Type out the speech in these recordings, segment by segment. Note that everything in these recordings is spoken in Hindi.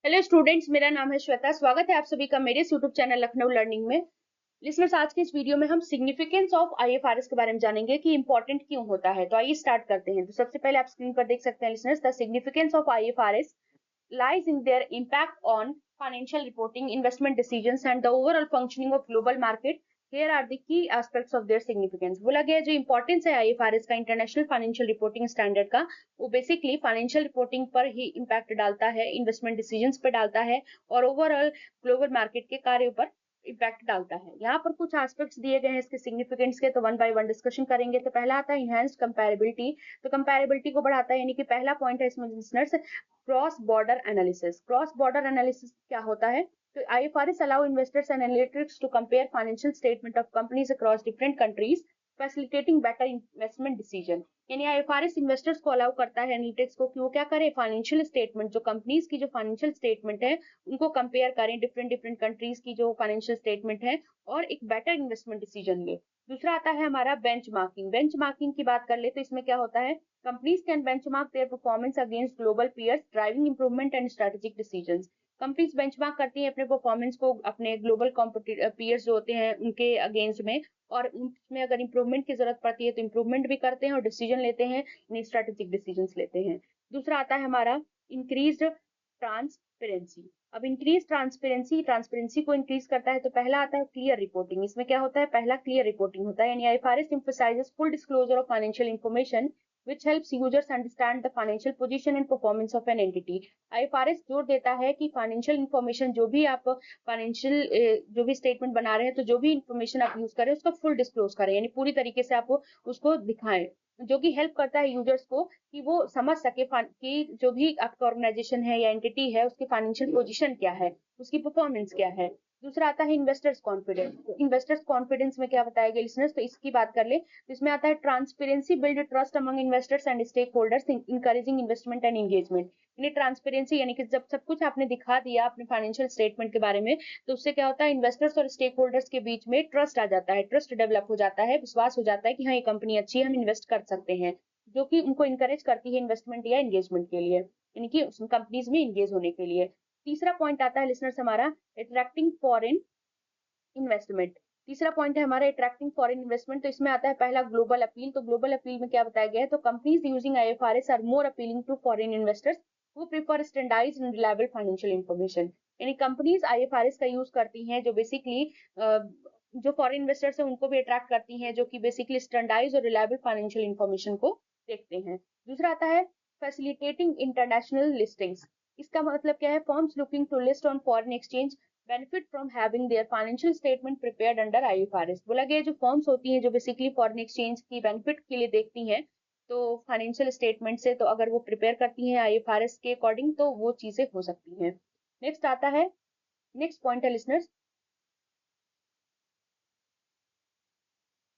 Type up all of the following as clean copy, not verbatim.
हेलो स्टूडेंट्स, मेरा नाम है श्वेता। स्वागत है आप सभी का मेरे यूट्यूब चैनल लखनऊ लर्निंग में। लिसनर्स, आज के इस वीडियो में हम सिग्निफिकेंस ऑफ आईएफआरएस के बारे में जानेंगे कि इंपॉर्टेंट क्यों होता है। तो आइए स्टार्ट करते हैं। तो सबसे पहले आप स्क्रीन पर देख सकते हैं listeners, the significance of IFRS lies in their impact on financial reporting, investment decisions, and the overall functioning of global market. Here are the key aspects of their significance. बोला गया जो इंपॉर्टेंस है आईएफआरएस का, इंटरनेशनल फाइनेंशियल रिपोर्टिंग स्टैंडर्ड का, वो बेसिकली फाइनेंशियल रिपोर्टिंग पर ही इम्पैक्ट डालता है, इन्वेस्टमेंट डिसीजंस पर डालता है और ओवरऑल ग्लोबल मार्केट के कार्यों पर इम्पैक्ट डालता है। यहाँ पर कुछ एस्पेक्ट्स दिए गए हैं इसके सिग्निफिकेंस के, तो वन बाय वन डिस्कशन करेंगे। तो पहला आता है इनहेंस्ड कंपैरेबिलिटी। तो कंपैरेबिलिटी को बढ़ाता है, यानी कि पहला पॉइंट है इसमें listeners, cross border analysis. Cross border analysis क्या होता है? तो IFRS allow investors and analytics to compare financial statement of companies across different countries, facilitating better investment decision। यानी आईएफआरएस इन्वेस्टर्स को अलाउ करता है, एनालिटिक्स को, कि वो क्या करें, फाइनेंशियल स्टेटमेंट, जो कंपनीज की जो फाइनेंशियल स्टेटमेंट है उनको कंपेयर करें, डिफरेंट डिफरेंट कंट्रीज की जो फाइनेंशियल स्टेटमेंट है, और एक बेटर इन्वेस्टमेंट डिसीजन ले। दूसरा आता है हमारा बेंचमार्किंग। बेंचमार्किंग की बात कर ले तो इसमें क्या होता है, companies can benchmark their performance against global peers, driving improvement and strategic decisions। Companies benchmark करती हैं अपने परफॉर्मेंस को अपने ग्लोबल पीयर्स जो होते हैं उनके अगेंस्ट में, और उसमें अगर इंप्रूवमेंट की जरूरत पड़ती है तो इंप्रूवमेंट भी करते हैं और डिसीजन लेते हैं, स्ट्रेटेजिक डिसीजंस लेते हैं। दूसरा आता है हमारा इंक्रीज्ड ट्रांसपेरेंसी। अब इंक्रीज ट्रांसपेरेंसी, ट्रांसपेरेंसी को इंक्रीज करता है तो पहला आता है क्लियर रिपोर्टिंग। इसमें क्या होता है, पहला क्लियर रिपोर्टिंग होता है, यानी IFRS emphasizes full disclosure of financial information which helps users understand the financial position and performance of an entity। IFRS जोर देता है कि फाइनेंशियल इंफॉर्मेशन, जो भी आप फाइनेंशियल जो भी स्टेटमेंट बना रहे हैं, तो जो भी इंफॉर्मेशन आप यूज करें उसका फुल डिस्क्लोज करें, यानी पूरी तरीके से आप उसको दिखाएं, जो कि हेल्प करता है यूजर्स को कि वो समझ सके कि जो भी आपका ऑर्गेनाइजेशन है या एंटिटी है उसकी फाइनेंशियल पोजीशन क्या है, उसकी परफॉर्मेंस क्या है। दूसरा आता है इन्वेस्टर्स कॉन्फिडेंस। तो इन्वेस्टर्स कॉन्फिडेंस में क्या बताया गया लिसनर्स, तो इसकी बात कर ले तो इसमें आता है transparency build trust among investors and stakeholders, encouraging investment and engagement. यानी ट्रांसपेरेंसी, यानी कि जब सब कुछ आपने दिखा दिया अपने फाइनेंशियल स्टेटमेंट के बारे में, तो उससे क्या होता है, इन्वेस्टर्स और स्टेक होल्डर्स के बीच में ट्रस्ट आ जाता है, ट्रस्ट डेवलप हो जाता है, विश्वास हो जाता है कि हाँ ये कंपनी अच्छी है, हम इन्वेस्ट कर सकते हैं, जो कि उनको इनकरेज करती है इन्वेस्टमेंट या एंगेजमेंट के लिए, यानी कि कंपनीज में इंगेज होने के लिए। तीसरा पॉइंट आता है लिसनर्स हमारा अट्रैक्टिंग फॉरेन इन्वेस्टमेंट। तीसरा पॉइंट है हमारा अट्रैक्टिंग फॉरेन इन्वेस्टमेंट। तो इसमें आता है पहला ग्लोबल अपील। तो ग्लोबल अपील में क्या बताया गया है, तो companies using IFRS are more appealing to foreign investors who prefer standardized and reliable financial information. यानी कंपनीज आईएफआरएस का यूज करती हैं जो बेसिकली जो फॉरेन इन्वेस्टर्स हैं उनको भी अट्रैक्ट करती हैं, जो कि बेसिकली स्टैंडर्डाइज्ड और रिलायबल फाइनेंशियल इंफॉर्मेशन को देखते हैं। दूसरा आता है फैसिलिटेटिंग इंटरनेशनल लिस्टिंग्स। इसका मतलब क्या है, firms looking to list on foreign exchange benefit from having their financial statement prepared under IFRS। बोला गया जो फर्म्स होती हैं जो बेसिकली फॉरेन एक्सचेंज की बेनिफिट के लिए देखती हैं, तो फाइनेंशियल स्टेटमेंट से, तो अगर वो प्रिपेयर करती हैं आईएफआरएस के अकॉर्डिंग तो वो चीजें हो सकती हैं। नेक्स्ट आता है, नेक्स्ट पॉइंट है लिसनर्स,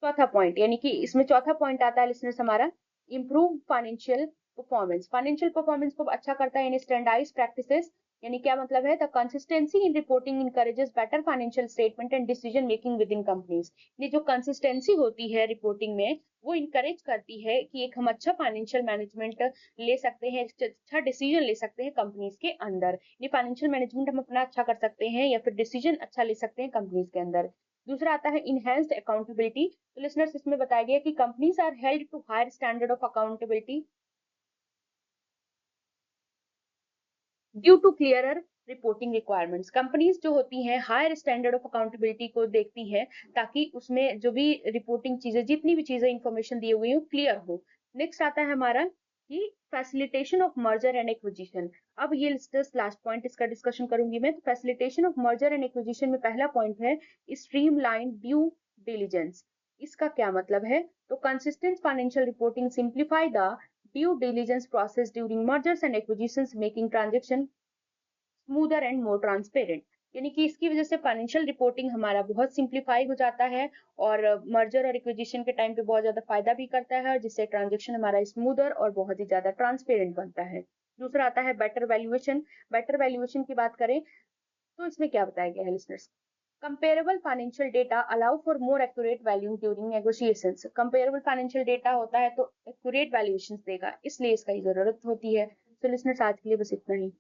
चौथा पॉइंट, यानी कि इसमें चौथा पॉइंट आता है लिसनर्स हमारा improve financial performance. Financial performance को अच्छा करता है, यानी स्टैंडर्डाइज प्रैक्टिसेस। यानी क्या मतलब है, the consistency in reporting encourages better financial statement and decision making with in companies. ये जो कंसिस्टेंसी होती है रिपोर्टिंग में, वो इंकरेज करती है कि एक हम अच्छा फाइनेंशियल मैनेजमेंट ले सकते हैं, अच्छा डिसीजन ले सकते हैं कंपनीज के अंदर। ये फाइनेंशियल मैनेजमेंट हम अपना अच्छा कर सकते हैं या फिर डिसीजन अच्छा ले सकते हैं कंपनीज के अंदर। दूसरा आता है इनहेंस्ड अकाउंटेबिलिटी। तो लिसनर्स इसमें बताया गया कि companies are held to higher standard of accountability due to clearer reporting requirements. Companies जो होती हैं हायर स्टैंडर्ड ऑफ अकाउंटेबिलिटी को देखती हैं, ताकि उसमें जो भी रिपोर्टिंग चीजें, जितनी भी चीजें इंफॉर्मेशन दी हुई है क्लियर हो। नेक्स्ट आता है हमारा कि facilitation of merger and acquisition. अब ये लास्ट पॉइंट इसका डिस्कशन करूंगी मैं। तो facilitation of merger and acquisition में पहला पॉइंट है स्ट्रीमलाइन ड्यू डिलीजेंस। इसका क्या मतलब है, तो consistent financial reporting simplify the due diligence process during mergers and acquisitions, making transaction smoother and more transparent। यानी कि इसकी वजह से फाइनेंशियल रिपोर्टिंग हमारा बहुत सिंप्लीफाई हो जाता है, और मर्जर और एक्विजिशन के टाइम पे बहुत ज्यादा फायदा भी करता है, जिससे ट्रांजेक्शन हमारा स्मूदर और बहुत ही ज्यादा ट्रांसपेरेंट बनता है। दूसरा आता है बेटर वैल्यूएशन। बेटर वैल्यूएशन की बात करें तो इसमें क्या बताया गया है listeners, comparable financial data allow for more accurate value during negotiations. Comparable financial data होता है तो एक्यूरेट वैल्यूएशंस देगा, इसलिए इसका जरूरत होती है। तो लिसनर्स आज के लिए बस इतना ही।